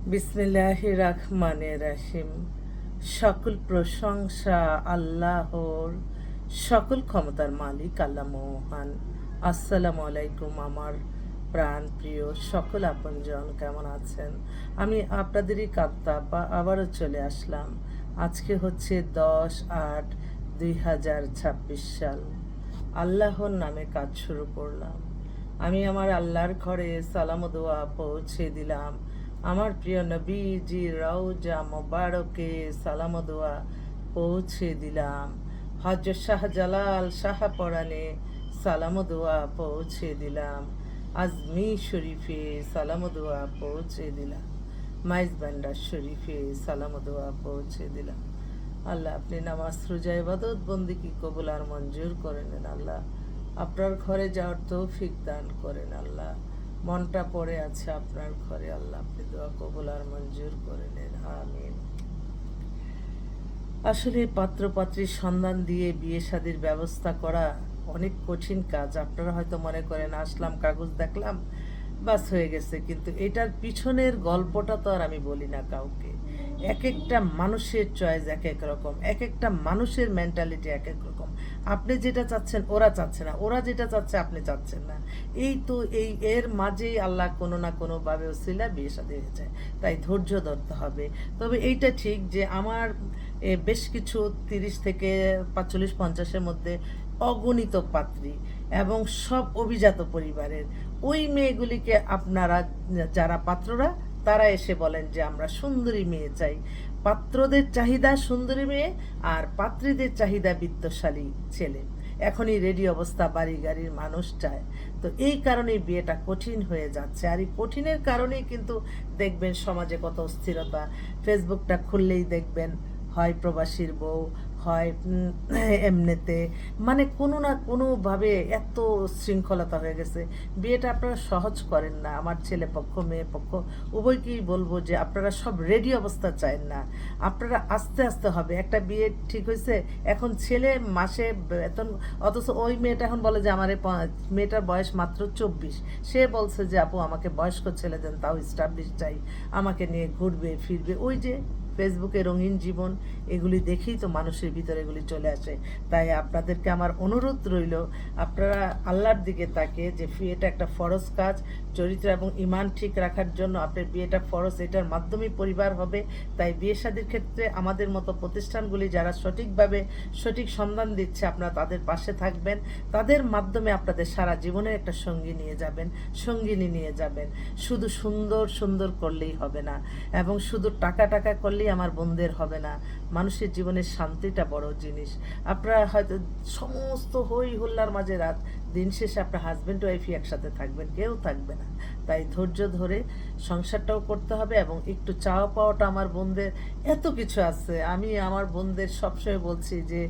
বিসমিল্লাহির রহমানির রহিম। সকল প্রশংসা আল্লাহর, সকল ক্ষমতার মালিক আল্লাহ মহান। আসসালামু আলাইকুম আমার প্রাণ প্রিয় সকল আপনজন, কেমন আছেন? আমি আপনাদেরই কাত্তা আবারও চলে আসলাম। আজকে হচ্ছে 10/8/2026 সাল। আল্লাহর নামে কাজ শুরু করলাম। আমি আমার আল্লাহর ঘরে সালাম ও দোয়া পৌঁছে দিলাম। আমার প্রিয় নবীজি রওজা মোবারকে সালাম ও দোয়া পৌঁছে দিলাম। হযরত শাহজালাল শাহপরানে সালাম ও দোয়া পৌঁছে দিলাম। আজমি শরীফে সালাম ও দোয়া পৌঁছে দিলাম। মাইজ ভান্ডার শরীফে সালাম ও দোয়া পৌঁছে দিলাম। আল্লাহ, আপনি নামাজ রোজা ইবাদত বন্দিগি কবুল আর মঞ্জুর করে নেন। আল্লাহ, আপনার ঘরে যাওয়ার তৌফিক দান করেন। আল্লাহ, মনটা পড়ে আছে আপনার ঘরে। আল্লাহ, আপনি দোয়া কবুল আর মঞ্জুর করে নেন। আমিন। আসলে পাত্র পাত্রীর সন্ধান দিয়ে বিয়ে শাদির ব্যবস্থা করা অনেক কঠিন কাজ। আপনারা হয়তো মনে করেন আসলাম, কাগজ দেখলাম, বাস হয়ে গেছে, কিন্তু এটার পিছনের গল্পটা তো আর আমি বলি না কাউকে। এক একটা মানুষের চয়েস এক এক রকম, এক একটা মানুষের মেন্টালিটি এক এক রকম। আপনি যেটা চাচ্ছেন ওরা চাচ্ছে না, ওরা যেটা চাচ্ছে আপনি চাচ্ছেন না। এই তো এর মাঝেই আল্লাহ কোনো না কোনোভাবে ওসিলা বিয়ে শাদী হয়ে যায়। তাই ধৈর্য ধরতে হবে। তবে এইটা ঠিক যে আমার বেশ কিছু 30 থেকে 45-50-এর মধ্যে অগণিত পাত্রী এবং সব অভিজাত পরিবারের। ওই মেয়েগুলিকে আপনারা, যারা পাত্ররা, তারা এসে বলেন যে আমরা সুন্দরী মেয়ে চাই। পাত্রদের চাহিদা সুন্দরী মেয়ে, আর পাত্রীদের চাহিদা বিত্তশালী ছেলে। এখনই রেডি অবস্থা বাড়ি গাড়ির মানুষ চায়। তো এই কারণেই বিয়েটা কঠিন হয়ে যাচ্ছে। আর এই কঠিনের কারণেই কিন্তু দেখবেন সমাজে কত অস্থিরতা। ফেসবুকটা খুললেই দেখবেন হয় প্রবাসীর বউ, হয় এমনিতে, মানে কোনো না কোনোভাবে এত শৃঙ্খলতা হয়ে গেছে। বিয়েটা আপনারা সহজ করেন না। আমার ছেলে পক্ষ মেয়ে পক্ষ উভয়কেই বলবো যে আপনারা সব রেডি অবস্থা চান না। আপনারা আস্তে আস্তে হবে। একটা বিয়ে ঠিক হয়েছে, এখন ছেলে মাসে বেতন, অথচ ওই মেয়েটা এখন বলে যে আমার মেয়েটার বয়স মাত্র 24। সে বলছে যে আপু আমাকে বয়স্ক ছেলে দেন, তাও স্টাবলিশ চাই, আমাকে নিয়ে ঘুরবে ফিরবে। ওই যে ফেসবুকে রঙিন জীবন, এগুলি দেখেই তো মানুষের ভিতরে এগুলি চলে আসে। তাই আপনাদেরকে আমার অনুরোধ রইল, আপনারা আল্লাহর দিকে তাকে যে বিয়েটা একটা ফরজ কাজ, চরিত্র এবং ইমান ঠিক রাখার জন্য আপনার বিয়েটা ফরজ, এটার মাধ্যমেই পরিবার হবে। তাই বিয়ে শাদীর ক্ষেত্রে আমাদের মতো প্রতিষ্ঠানগুলি যারা সঠিকভাবে সঠিক সন্ধান দিচ্ছে, আপনারা তাদের পাশে থাকবেন। তাদের মাধ্যমে আপনাদের সারা জীবনের একটা সঙ্গী নিয়ে যাবেন, সঙ্গিনী নিয়ে যাবেন। শুধু সুন্দর সুন্দর করলেই হবে না, এবং শুধু টাকা টাকা করলেই আমার বোনদের হবে না। মানুষের জীবনের শান্তিটা বড় জিনিস। আপনারা হয়তো সমস্ত হই হুল্লার মাঝে রাত, দিন শেষে আপনার হাজব্যান্ড ওয়াইফই একসাথে থাকবেন, কেউ থাকবে না। তাই ধৈর্য ধরে সংসারটাও করতে হবে, এবং একটু চাওয়া পাওয়াটা আমার বোনদের এত কিছু আছে। আমি আমার বোনদের সবসময় বলছি যে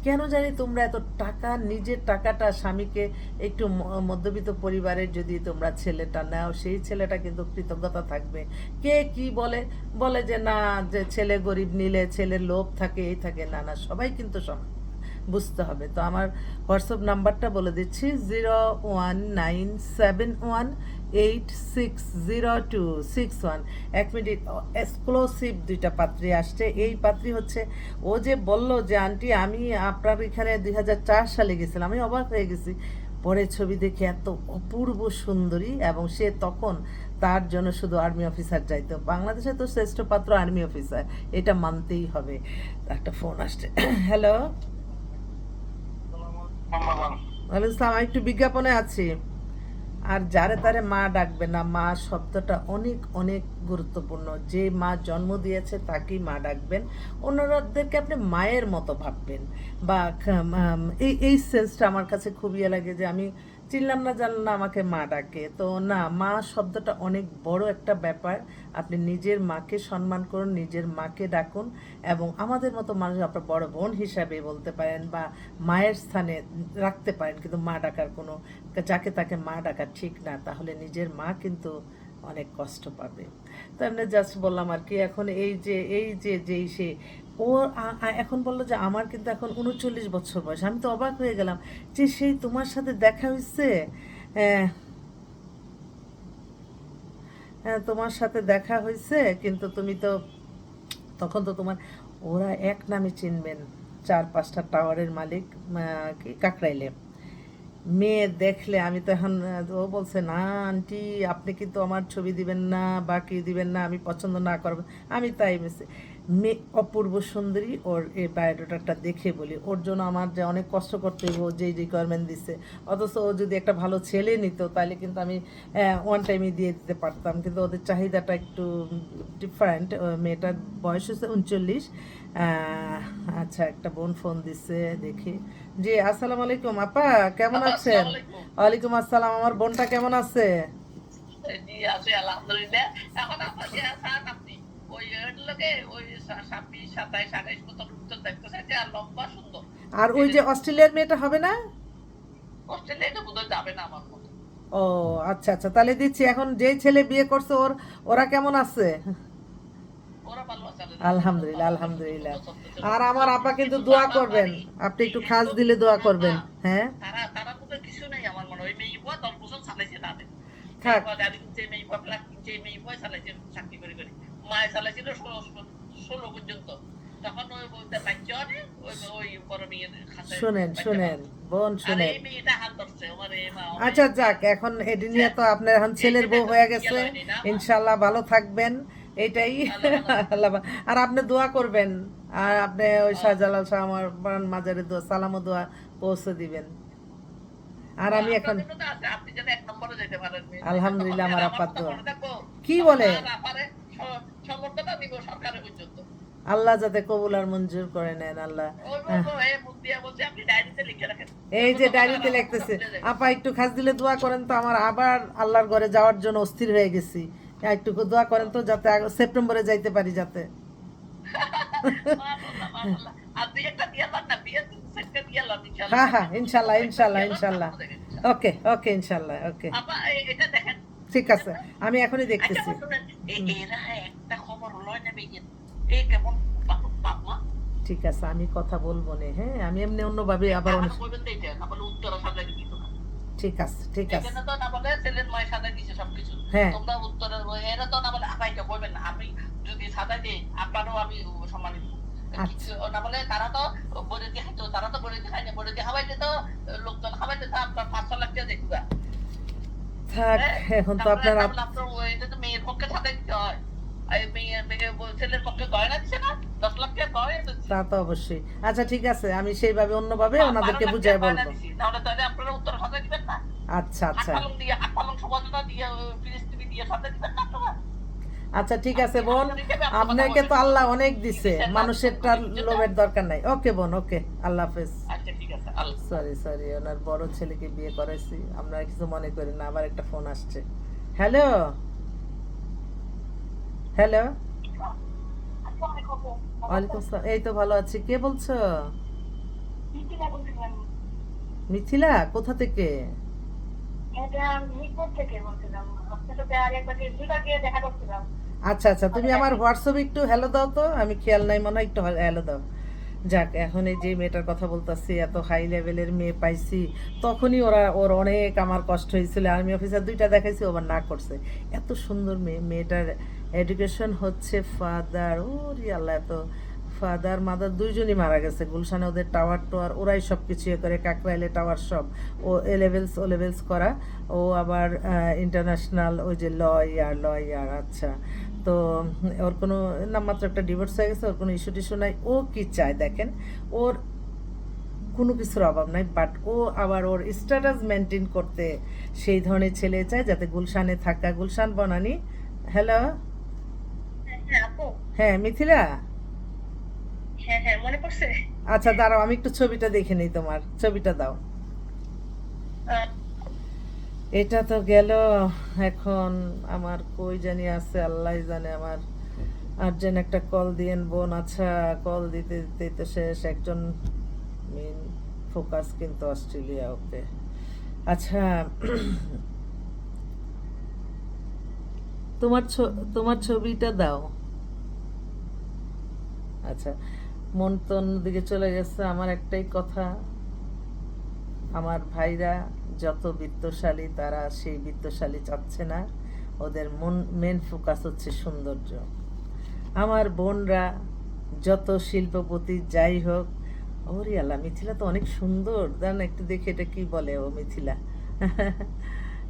কেন জানি তোমরা এত টাকা, নিজের টাকাটা স্বামীকে, একটু মধ্যবিত্ত পরিবারের যদি তোমরা ছেলেটা নাও, সেই ছেলেটা কিন্তু কৃতজ্ঞতা থাকবে। কে কি বলে, বলে যে না, যে ছেলে গরিব নিলে ছেলের লোভ থাকে, এই থাকে। না না, সবাই কিন্তু সমান, বুঝতে হবে। তো আমার হোয়াটসঅ্যাপ নাম্বারটা বলে দিচ্ছি, 01971860261। 1 মিনিট, এক্সক্লুসিভ 2টা পাত্রী আসছে। এই পাত্রী হচ্ছে, ও যে বলল যে আন্টি আমি আপনার এখানে 2004 সালে গেছিলাম, আমি অবাক হয়ে গেছি। পরে ছবি দেখে এত অপূর্ব সুন্দরী, এবং সে তখন তার জন্য শুধু আর্মি অফিসার চাইতো। বাংলাদেশে তো শ্রেষ্ঠ পাত্র আর্মি অফিসার, এটা মানতেই হবে। একটা ফোন আসছে। হ্যালো, ওয়ালাইকুম আসসালাম। আমি একটু বিজ্ঞাপনে আছি। আর যারে তারে মা ডাকবে না। মা শব্দটা অনেক অনেক গুরুত্বপূর্ণ। যে মা জন্ম দিয়েছে তাকেই মা ডাকবেন। অন্যদেরকে আপনি মায়ের মতো ভাববেন। বা এই এই সেন্সটা আমার কাছে খুবই লাগে যে আমি চিনলাম না জানলাম না আমাকে মা ডাকে। তো না, মা শব্দটা অনেক বড় একটা ব্যাপার। আপনি নিজের মাকে সম্মান করুন, নিজের মাকে ডাকুন, এবং আমাদের মতো মানুষ আপনার বড় বোন হিসাবে বলতে পারেন, বা মায়ের স্থানে রাখতে পারেন। কিন্তু মা ডাকার কোনো, যাকে তাকে মা ডাকা ঠিক না। তাহলে নিজের মা কিন্তু অনেক কষ্ট পাবে। তো এমনি জাস্ট বললাম আর কি। এখন এই যে যেই সে, ও এখন বললো যে আমার কিন্তু এখন 39 বছর বয়স। আমি তো অবাক হয়ে গেলাম যে সেই তোমার সাথে দেখা হয়েছে। হ্যাঁ, তোমার সাথে দেখা হয়েছে, কিন্তু তুমি তো তখন তো তোমার, ওরা এক নামে চিনবেন, 4-5টা টাওয়ারের মালিক, কি কাকরাইলে। মেয়ে দেখলে আমি তো এখন, ও বলছে না আন্টি আপনি কিন্তু আমার ছবি দিবেন না বা কি দিবেন না, আমি পছন্দ না করব। আমি তাই বলছি, মেয়ে অপূর্ব সুন্দরী, ওর এই বায়োডাটাটা দেখে বলি, ওর জন্য আমার যে অনেক কষ্ট করতে হইব, যেই রিকোয়ারমেন্ট দিছে। অথচ ও যদি একটা ভালো ছেলে নিত তাহলে কিন্তু আমি ওয়ান টাইমে দিয়ে দিতে পারতাম, কিন্তু ওদের চাহিদাটা একটু ডিফারেন্ট। মেয়েটার বয়স হচ্ছে 39। আচ্ছা, একটা বোন ফোন দিছে, দেখি। জি, আসসালামু আলাইকুম আপা, কেমন আছেন? ওয়ালাইকুম আসসালাম, আমার বোনটা কেমন আছে? জি আছে আলহামদুলিল্লাহ। এখন আপনার যে আছেন আপনি ওই লোকে ওই 26, 27, 28 মতো উত্তর দেখতেছে যে আর লম্বা সুন্দর। আর ওই এই যে যে অস্ট্রেলিয়ার মেয়েটা হবে না? অস্ট্রেলিয়াতে বোধহয় যাবে না আমার মতো। ও আচ্ছা আচ্ছা, তাহলে দিচ্ছি। এখন যেই ছেলে বিয়ে করছে ওরা কেমন আছে? ওরা ভালো আছে আলহামদুলিল্লাহ, খুব আলহামদুলিল্লাহ, ভালো আছে, সুন্দর আলহামদুলিল্লাহ। সুন্দর চলতেছে। আর আমার আপা কিন্তু কিন্তু দোয়া আমার করবেন, বাড়ি আপনি একটু খাস এত দিলে দোয়া করবেন। বুদ্ধিমান, হ্যাঁ, তারা তারা মধ্যে কিছু নেই আমার মনে হয়। ওই মেয়ে বুয়া 10 বছর চালাইছে তাদের। মেয়ে থাক। বুয়া গাড়ি কিনছে, মেয়ে বুয়া ফ্ল্যাট কিনছে, মেয়ে বুয়া চালাইছে চাকরি করে করে। মায়ে চালাইছিল 16 পর্যন্ত। তখন ওই বলতে বাচ্চা অনেক, ওই ওই বড় মেয়ের খাতে শুনেন বাচ্চা শুনেন পালছে। বোন, আর শুনেন। এই মেয়েটা হাত ধরছে আমার এই মা আচ্ছা অনেক যাক, এখন এটি নিয়ে তো আপনার এখন এই ছেলের মেয়েটা বউ একটা হয়ে সিরিয়াল গেছে। হয়নি না আমার। ইনশাল্লাহ ভালো থাকবেন, এটাই। আল্লাহ ভালো রাখবো। আল্লাহ আর আপনি দোয়া করবেন। আর আপনি ওই আহ, শাহজালাল শাহ আমার বান মাজারে দোয়া, সালাম ও দোয়া পৌঁছে দিবেন। আর আমি আপনার এখন জন্য তো আছে, আপনি যেন 1 নম্বরে যেতে পারেন মেয়েটা, তখন আলহামদুলিল্লাহ, আর আমার আমার আপার কথা দোয়া। মনে থাকবো। কি তখন বলেন? আর আপারে সমর্থনটা দিব সরকারের পর্যন্ত। আল্লাহ যাতে কবুল আর মঞ্জুর করে নেন আল্লাহ। ওই আহ, বলবো এই মুখ দিয়ে বলছে আপনি ডায়েরিতে লিখে রাখেন। এই দেখবো যে তখন আর ডায়েরিতে আমার কথা লিখতেছে, ভুলে যাবে। আপা একটু খাস দিলে দোয়া করেন তো, আমার আবার আল্লাহর ঘরে যাওয়ার জন্য অস্থির হয়ে গেছি। একটু দোয়া করেন তো, যাতে সেপ্টেম্বরে যাইতে পারি যাতে। মাশাআল্লাহ মাশাআল্লাহ। আর দুই একটা দিয়ে লন না, বিয়ের দিন সেটটা দিয়ে লন ইনশাআল্লাহ, হ্যাঁ হ্যাঁ, সেপ্টেম্বর ইনশাল্লাহ একটা ইনশাল্লাহ দিয়ে লন, ইনশাল্লাহ। তারপরে দেখেন ইনশাআল্লাহ। ওকে ওকে, ইনশাল্লাহ, ওকে। আপা এটা দেখেন, ঠিক বুঝছেন আছে, না? আমি এখনই আচ্ছা দেখতেছি। আমার শুনেন, হুম, এরা একটা খবর লয় নেবে কিন্তু এই কেমন বাপ মা। ঠিক আছে, আমি কথা বলবো না। হ্যাঁ, আমি এমনি অন্যভাবে আবার এখন অনেক। বলবেন তো এটা না বলে উত্তরা সাজাই দিত না। ঠিক আছে ঠিক আছে। এখানে তো না বলে ছেলের মায়ের সাজাই দিছে সবকিছু। হ্যাঁ, তোমরা উত্তরের এরা তো না বলে আপা এটা বলবেন না, আমি যদি সাজাই দিই আপনারও আমি সম্মানিত। আচ্ছা। কিছু না বলে তারা তো বলে দিয়ে খাইতো, তারা তো বলে দিয়ে খায়নি, বলে দিয়ে খাওয়াইলে তো লোকজন খাওয়াইলে তো আপনার 500 লাখ টাকা দেখবা। থাক, হ্যাঁ, এখন তো তারপরে আপনার না বলে আপনার এটা তো মেয়ের পক্ষে সাজাই দিতে হয়। আর ছেলের পক্ষে গয়না দিছে না, 10 লাখ টাকা গয়না দিচ্ছে। তা তো অবশ্যই। আচ্ছা ঠিক আছে, আমি সেইভাবে অন্যভাবে 12 ওনাদেরকে লাখ বুঝাই টাকা গয়না বলবো। দিছি, তাহলে তাহলে আপনারা উত্তর সাজাই দিবেন না। আচ্ছা হাত আচ্ছা। পালং দিয়ে, হাত পালং সমাজনা দিয়ে, ফিলিস্তিনি দিয়ে সাজাই দিবেন না আপনারা। আচ্ছা ঠিক আছে আপনি বোন, আপনার হিসেবে আপনি কথা আপনাকে বলবেন, তো শুনুন। আল্লাহ অনেক দিছে, ইংলিশের না মানুষেরটার বুঝছেন না? লোভের দরকার নাই। ওকে বোন, ওকে, আল্লাহ হাফেজ। আচ্ছা ঠিক আছে, আল্লাহ। সরি সরি, ওনার বড় ছেলেকে বিয়ে করাইছি, আপনারা কিছু মনে করেন না। আবার একটা ফোন আসছে। Hello, hello. ওয়ালাইকুম আসসালাম, এই তো ভালো আছি। কে বলছো? মিথিলা, কোথা থেকে? আচ্ছা আচ্ছা, তুমি আমার হোয়াটসঅ্যাপে একটু হ্যালো দাও তো, আমি খেয়াল নাই মনে হয়, একটু হ্যালো দাও। যাক, এখন এই যে মেয়েটার কথা বলতেছি, এত হাই লেভেলের মেয়ে পাইছি। তখনই ওর অনেক আমার কষ্ট হয়েছিল। আর্মি অফিসার 2টা দেখাইছি, ও আবার না করছে। এত সুন্দর মেয়ে, মেয়েটার এডুকেশন হচ্ছে ফাদার, ওরে আল্লাহ, এত ফাদার মাদার দুইজনই মারা গেছে গুলশানে। ওদের টাওয়ার টোয়ার ওরাই সব কিছু ইয়ে করে, কাকরাইলে টাওয়ার সব। ও ও লেভেলস করা। ও আবার ইন্টারন্যাশনাল ওই যে লয়ার। আচ্ছা, তো ওর কোনো নামমাত্র একটা ডিভোর্স হয়ে গেছে, ওর কোনো ইস্যু টিস্যু নাই। ও কি চায় দেখেন, ওর কোনো কিছুর অভাব নাই, বাট ও আবার ওর স্ট্যাটাস মেনটেন করতে সেই ধরনের ছেলে চায়, যাতে গুলশানে থাকা। গুলশান বনানি। হ্যালো। হ্যাঁ আপু। হ্যাঁ মিথিলা। হ্যাঁ হ্যাঁ মনে পড়ছে। আচ্ছা দাঁড়াও, আমি একটু ছবিটা দেখে নিই, তোমার ছবিটা দাও। এটা তো গেল। এখন আমার কই জানি আছে, আল্লাহ জানে। আমার আর্জেন্ট একটা কল দিয়েন বোন। আচ্ছা, কল দিতে দিতে তো শেষ। একজন মেন ফোকাস কিন্তু অস্ট্রেলিয়া। ওকে, আচ্ছা। তোমার ছবিটা দাও। আচ্ছা, মন তো অন্যদিকে চলে গেছে। আমার একটাই কথা, আমার ভাইরা যত বিত্তশালী, তারা সেই বিত্তশালী চাচ্ছে না। ওদের মেন ফোকাস হচ্ছে সৌন্দর্য। আমার বোনরা যত শিল্পপতি যাই হোক, ওরে আল্লাহ, মিথিলা তো অনেক সুন্দর, দাঁড়ান একটু দেখি এটা কি বলে ও মিথিলা।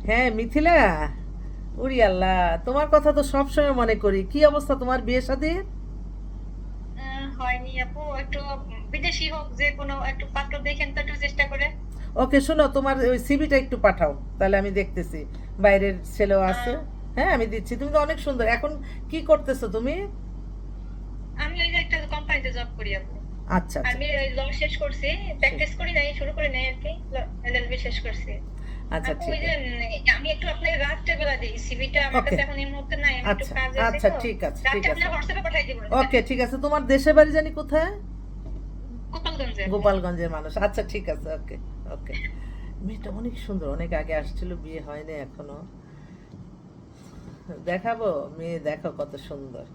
হ্যাঁ মিথিলা, উরি আল্লাহ, তোমার কথা তো সবসময় মনে করি। কি অবস্থা তোমার বিয়ে শাদীর? হয়নি আপু, একটু বিদেশি হোক, যে কোনো একটু পাত্র দেখেন তো একটু চেষ্টা করে। ওকে শোনো, তোমার ওই সিভিটা একটু পাঠাও, তাহলে আমি দেখতেছি। বাইরের ছেলেও আছে। আহ, হ্যাঁ আমি দিচ্ছি। তুমি তো অনেক সুন্দর। এখন কি করতেছো তুমি? আমি ওই যে একটা কোম্পানিতে জব করি আপু। আচ্ছা আচ্ছা। আমি ল শেষ করছি, প্র্যাকটিস করি নাই, শুরু করি নাই আর কি, এলএলবি শেষ করছি। আচ্ছা আপু ঠিক ওই যে আছে। আমি একটু আপনাকে রাত্রে বেলা দিই সিভিটা, আমার ওকে। কাছে এখন এই মুহূর্তে নাই, আমি একটু আচ্ছা কাজে আছি আচ্ছা তো। ঠিক আছে ঠিক রাত্রে আছে। আপনার হোয়াটসঅ্যাপে পাঠাই দিব। ওকে ঠিক আছে। তোমার দেশের বাড়ি জানি কোথায়? গোপালগঞ্জে আপু। গোপালগঞ্জের মানুষ। আচ্ছা ঠিক আছে। ওকে ওকে। মেয়েটা অনেক সুন্দর, অনেক আগে আসছিল, বিয়ে হয়নি এখনো। দেখাবো মেয়ে, দেখো কত সুন্দর।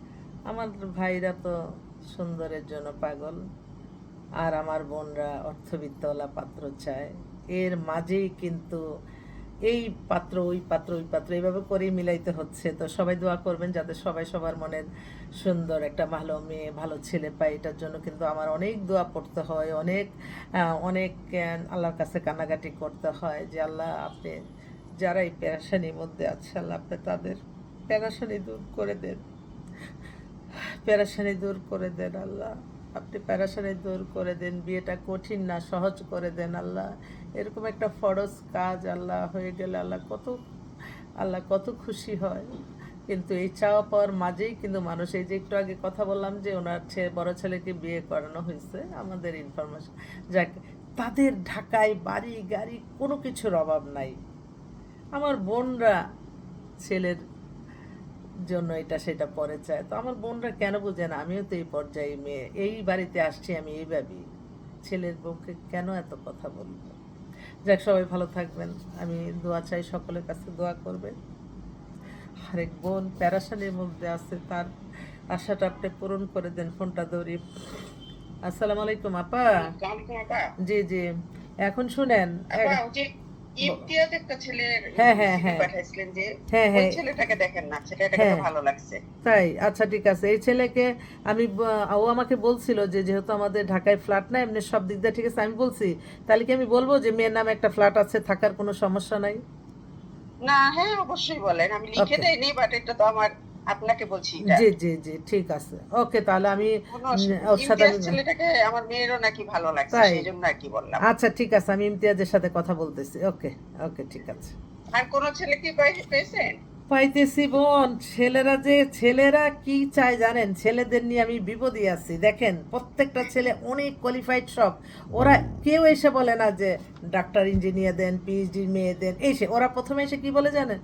আমার ভাইরা তো সুন্দরের জন্য পাগল, আর আমার বোনরা অর্থবিত্তওয়ালা পাত্র চায়। এর মাঝেই কিন্তু এই পাত্র ওই পাত্র ওই পাত্র এইভাবে করেই মিলাইতে হচ্ছে। তো সবাই দোয়া করবেন যাতে সবাই সবার মনের সুন্দর একটা ভালো মেয়ে ভালো ছেলে পায়। এটার জন্য কিন্তু আমার অনেক দোয়া পড়তে হয়, অনেক অনেক আল্লাহর কাছে কান্নাকাটি করতে হয় যে আল্লাহ, আপনি যারা এই পেরেশানির মধ্যে আছে, আল্লাহ আপনি তাদের পেরেশানি দূর করে দেন, পেরেশানি দূর করে দেন আল্লাহ, আপনি পেরেশানি দূর করে দেন। বিয়েটা কঠিন না, সহজ করে দেন আল্লাহ। এরকম একটা ফরজ কাজ আল্লাহ হয়ে গেলে আল্লাহ কত খুশি হয়। কিন্তু এই চাওয়া পাওয়ার মাঝেই কিন্তু মানুষ, এই যে একটু আগে কথা বললাম যে ওনার বড় ছেলেকে বিয়ে করানো হয়েছে, আমাদের ইনফরমেশন, যাক, তাদের ঢাকায় বাড়ি গাড়ি কোনো কিছুর অভাব নাই। আমার বোনরা ছেলের জন্য এটা সেটা পরে চায়। তো আমার বোনরা কেন বুঝে না? আমিও তো এই পর্যায়ে মেয়ে, এই বাড়িতে আসছি আমি এইভাবেই। ছেলের বউকে কেন এত কথা বলবো? যাক, সবাই ভালো থাকবেন। আমি দোয়া চাই, সকলের কাছে দোয়া করবেন। আরেক বোন প্যারাশানির মধ্যে আছে, তার আশাটা আপনি পূরণ করে দেন। ফোনটা ধরি। আসসালামু আলাইকুম আপা। আসসালামু আপা। জি জি। এখন শুনেন। আপা ওই যে ইমতিয়াজ একটা ছেলের হ্যাঁ হ্যাঁ সিভি হ্যাঁ পাঠাইছিলেন যে, হ্যাঁ ওই হ্যাঁ ছেলেটাকে দেখেন না, ছেলেটাকে তো হ্যাঁ। ভালো লাগছে। তাই? আচ্ছা ঠিক আছে। এই ছেলেকে আমি ও আমাকে বলছিল যে যেহেতু আমাদের ঢাকায় ফ্ল্যাট না, এমনি সব দিক দিয়ে ঠিক আছে। আমি বলছি তাহলে কি আমি বলবো যে মেয়ের নামে একটা ফ্ল্যাট আছে, থাকার কোনো সমস্যা নাই? না, হ্যাঁ অবশ্যই বলেন, আমি লিখে ওকে। দেইনি, বাট এটা তো আমার, আপনাকে বলছি এটা। জি জি জি ঠিক আছে। ওকে তাহলে আমি কোনো ওর সাথে ইমতিয়াজ আমি, ছেলেটাকে আমার মেয়েরও নাকি ভালো লাগছে, তাই? সেই জন্য আর কি বললাম। আচ্ছা ঠিক আছে, আমি ইমতিয়াজের সাথে কথা বলতেছি। ওকে ওকে ঠিক আছে। আর কোন ছেলে কি পেয়েছেন? পাইতেছি বোন। ছেলেরা কি চায় জানেন? ছেলেদের নিয়ে আমি বিপদে আছি। দেখেন প্রত্যেকটা ছেলে অনেক কোয়ালিফাইড সব। ওরা কেউ এসে বলে না যে ডাক্তার ইঞ্জিনিয়ার দেন, পিএইচডি মেয়ে দেন। ওরা প্রথমে এসে কি বলে জানেন?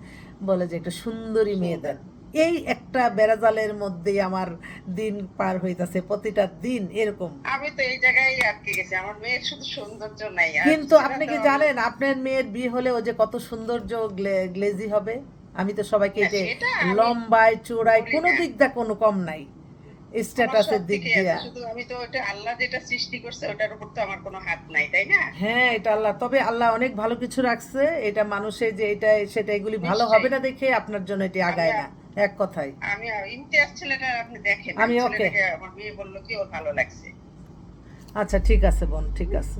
বলে যে একটা সুন্দরী মেয়ে দেন। এই একটা বেড়াজালের মধ্যেই আমার দিন পার হইতাছে, প্রতিটা দিন এরকম। আমি তো এই জায়গায় আটকে গেছি, আমার মেয়ের শুধু সৌন্দর্য নাই, আর কিন্তু সেটা আপনি তো কি জানেন আপনার মেয়ের বিয়ে হলে ও যে কত সৌন্দর্য গ্লেজি হবে? আমি তো সবাইকে হ্যাঁ, যে সেটা আমি লম্বায় চূড়ায় বলি কোনো না, দিক দিয়ে কোনো কম নাই, আমার সব স্ট্যাটাসের দিক দিকে আছে, দিয়া। শুধু আমি তো ওটা আল্লাহ যেটা সৃষ্টি করছে ওটার উপর তো আমার কোনো হাত নাই, তাই না? হ্যাঁ এটা আল্লাহ, তবে আল্লাহ অনেক ভালো কিছু রাখছে। এটা মানুষের যে এটা সেটা এগুলি ভালো হবে নিশ্চয়ই। না দেখে আপনার জন্য এটি আমি আগায় না, এক কথায়। আমি ইমতিয়াজ ছেলেটা আপনি দেখেন, আমি ওকে। ছেলেটাকে আমার মেয়ে বললো কি ওর ভালো লাগছে। আচ্ছা ঠিক আছে বোন, ঠিক আছে।